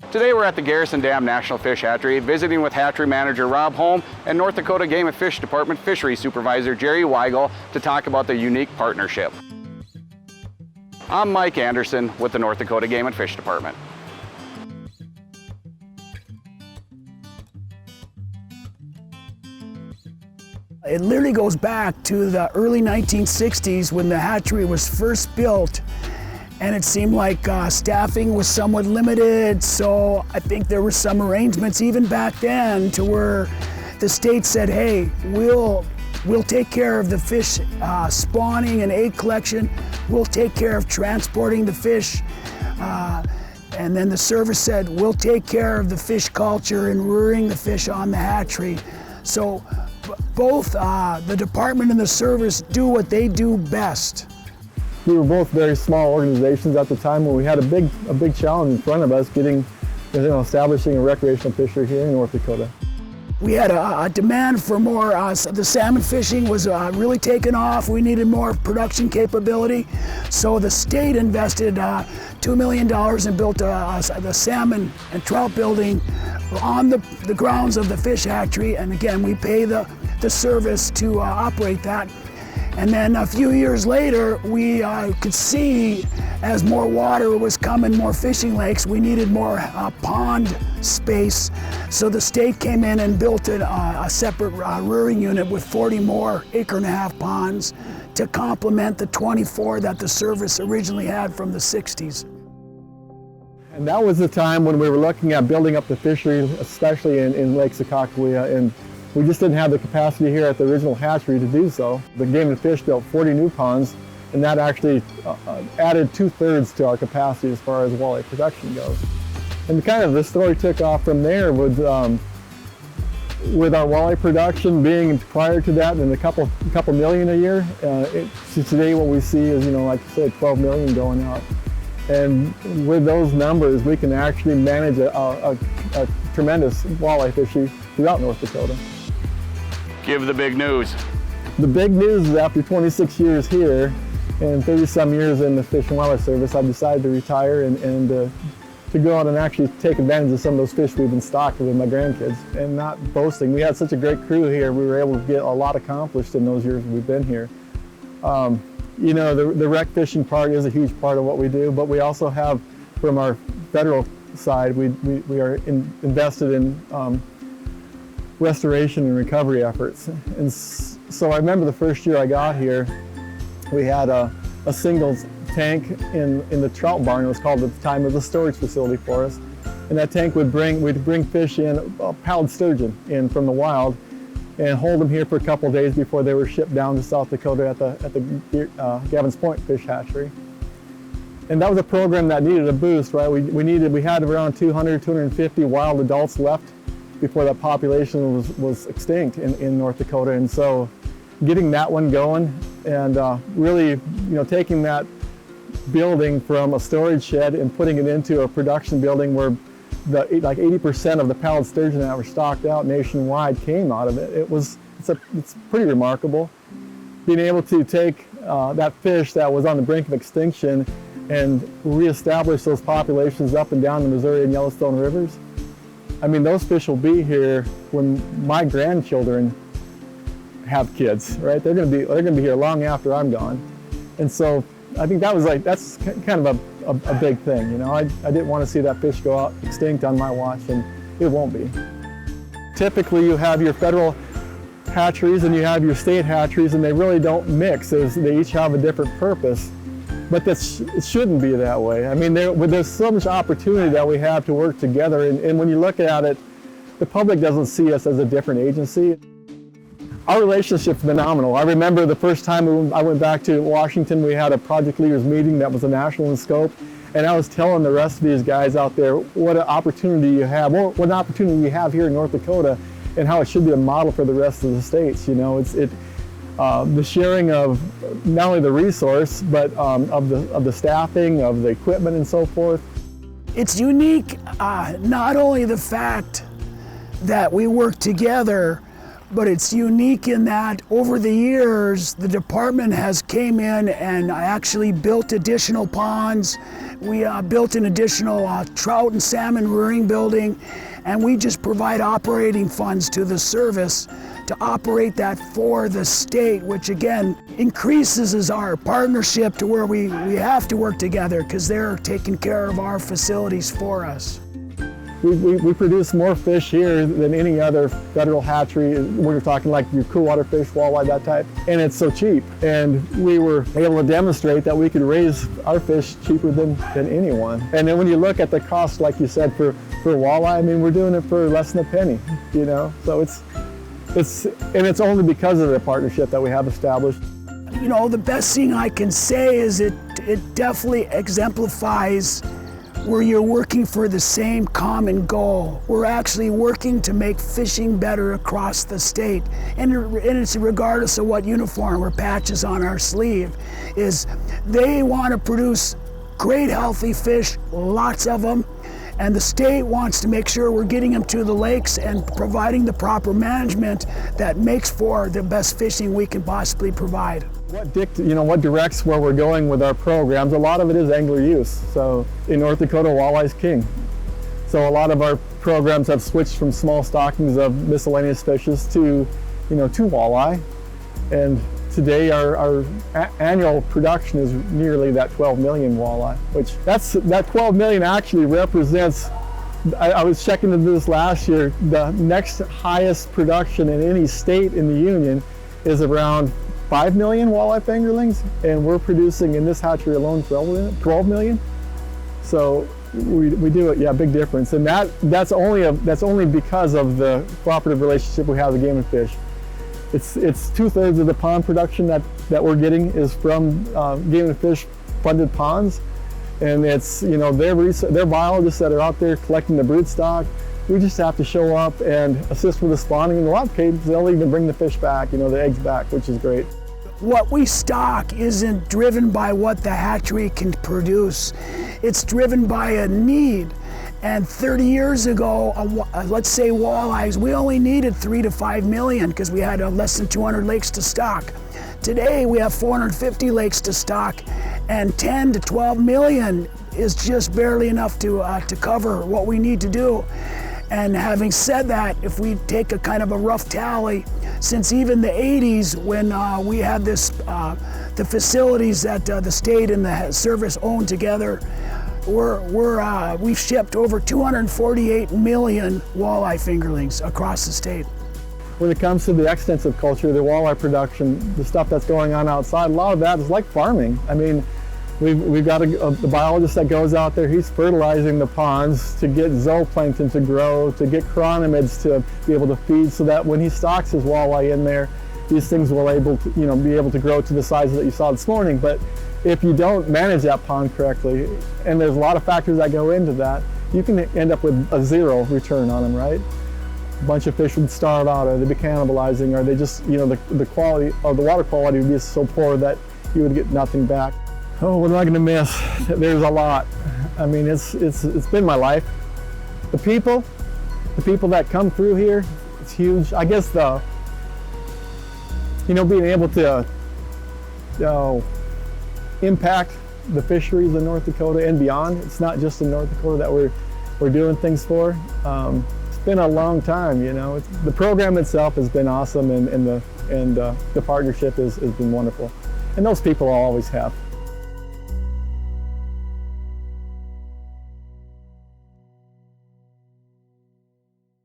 Today we're at the Garrison Dam National Fish Hatchery, visiting with Hatchery Manager Rob Holm and North Dakota Game and Fish Department Fisheries Supervisor Jerry Weigel to talk about their unique partnership. I'm Mike Anderson with the North Dakota Game and Fish Department. It literally goes back to the early 1960s when the hatchery was first built, and it seemed like staffing was somewhat limited, so I think there were some arrangements even back then to where the state said, hey, we'll take care of the fish spawning and egg collection, we'll take care of transporting the fish, and then the service said, we'll take care of the fish culture and rearing the fish on the hatchery. So both the department and the service do what they do best. We were both very small organizations at the time when we had a big challenge in front of us establishing a recreational fishery here in North Dakota. We had a demand for more, the salmon fishing was really taking off. We needed more production capability. So the state invested $2 million and built the salmon and trout building on the grounds of the fish hatchery. And again, we pay the service to operate that. And then a few years later, we could see as more water was coming, more fishing lakes, we needed more pond space. So the state came in and built a separate rearing unit with 40 more acre-and-a-half ponds to complement the 24 that the service originally had from the 60s. And that was the time when we were looking at building up the fishery, especially in Lake Sakakawea, and we just didn't have the capacity here at the original hatchery to do so. The Game and Fish built 40 new ponds, and that actually added 2/3 to our capacity as far as walleye production goes. And kind of the story took off from there with our walleye production being prior to that and a couple million a year. Today what we see is, like I said, 12 million going out. And with those numbers, we can actually manage a tremendous walleye fishery throughout North Dakota. Give the big news. The big news is after 26 years here and 30-some years in the Fish and Wildlife Service, I've decided to retire and to go out and actually take advantage of some of those fish we've been stocked with my grandkids. And not boasting, we had such a great crew here, we were able to get a lot accomplished in those years we've been here. The rec fishing part is a huge part of what we do, but we also have, from our federal side, we are invested in restoration and recovery efforts. And so I remember the first year I got here, we had a single tank in the trout barn. It was called at the time, it was a storage facility for us. And that tank we'd bring fish in, pallid sturgeon in from the wild, and hold them here for a couple of days before they were shipped down to South Dakota at the Gavin's Point Fish Hatchery. And that was a program that needed a boost, right? We had around 200, 250 wild adults left before that population was extinct in North Dakota. And so getting that one going and really, taking that building from a storage shed and putting it into a production building where like 80% of the pallid sturgeon that were stocked out nationwide came out of it. It's pretty remarkable. Being able to take that fish that was on the brink of extinction and reestablish those populations up and down the Missouri and Yellowstone rivers. I mean, those fish will be here when my grandchildren have kids, right? They're going to be here long after I'm gone. And so I think that's kind of a big thing, I didn't want to see that fish go out extinct on my watch, and it won't be. Typically you have your federal hatcheries and you have your state hatcheries, and they really don't mix, they each have a different purpose. But it shouldn't be that way. I mean, there's so much opportunity that we have to work together, and when you look at it, the public doesn't see us as a different agency. Our relationship's phenomenal. I remember the first time I went back to Washington, we had a project leaders meeting that was a national in scope, and I was telling the rest of these guys out there what an opportunity you have, what an opportunity we have here in North Dakota, and how it should be a model for the rest of the states. The sharing of not only the resource, but of the staffing, of the equipment, and so forth. It's unique, not only the fact that we work together, but it's unique in that over the years, the department has came in and actually built additional ponds, We built an additional trout and salmon rearing building, and we just provide operating funds to the service to operate that for the state, which again increases our partnership to where we have to work together because they're taking care of our facilities for us. We produce more fish here than any other federal hatchery. We're talking like your cool water fish, walleye, that type. And it's so cheap. And we were able to demonstrate that we could raise our fish cheaper than anyone. And then when you look at the cost, like you said, for walleye, I mean, we're doing it for less than a penny, you know? So it's only because of the partnership that we have established. You know, the best thing I can say is it definitely exemplifies where you're working for the same common goal. We're actually working to make fishing better across the state. And it's regardless of what uniform or patches on our sleeve, is they want to produce great healthy fish, lots of them, and the state wants to make sure we're getting them to the lakes and providing the proper management that makes for the best fishing we can possibly provide. What directs where we're going with our programs, a lot of it is angler use. So in North Dakota, walleye's king. So a lot of our programs have switched from small stockings of miscellaneous fishes to walleye. And today our annual production is nearly that 12 million walleye, which that 12 million actually represents, I was checking into this last year, the next highest production in any state in the union is around 5 million walleye fingerlings, and we're producing in this hatchery alone 12 million. So we do it, yeah, big difference. And that's only because of the cooperative relationship we have with Game and Fish. It's 2/3 of the pond production that we're getting is from Game and Fish funded ponds, and it's their biologists that are out there collecting the brood stock. We just have to show up and assist with the spawning. In a lot of cases, they'll even bring the fish back, the eggs back, which is great. What we stock isn't driven by what the hatchery can produce. It's driven by a need. And 30 years ago, let's say walleyes, we only needed 3 to 5 million because we had less than 200 lakes to stock. Today, we have 450 lakes to stock, and 10 to 12 million is just barely enough to cover what we need to do. And having said that, if we take a kind of a rough tally, since even the 80s when we had this, the facilities that the state and the service own together, we've shipped over 248 million walleye fingerlings across the state. When it comes to the extensive culture, the walleye production, the stuff that's going on outside, a lot of that is like farming. I mean, we've got a biologist that goes out there, he's fertilizing the ponds to get zooplankton to grow, to get chironomids to be able to feed, so that when he stocks his walleye in there, these things will be able to grow to the size that you saw this morning. But if you don't manage that pond correctly, and there's a lot of factors that go into that, you can end up with a zero return on them, right? A bunch of fish would starve out, or they'd be cannibalizing, or they just, the quality, or the water quality would be so poor that you would get nothing back. Oh, what am I going to miss? There's a lot. I mean, it's been my life. The people that come through here, it's huge. I guess being able to impact the fisheries in North Dakota and beyond. It's not just in North Dakota that we're doing things for. It's been a long time, The program itself has been awesome, and the partnership has been wonderful. And those people I'll always have.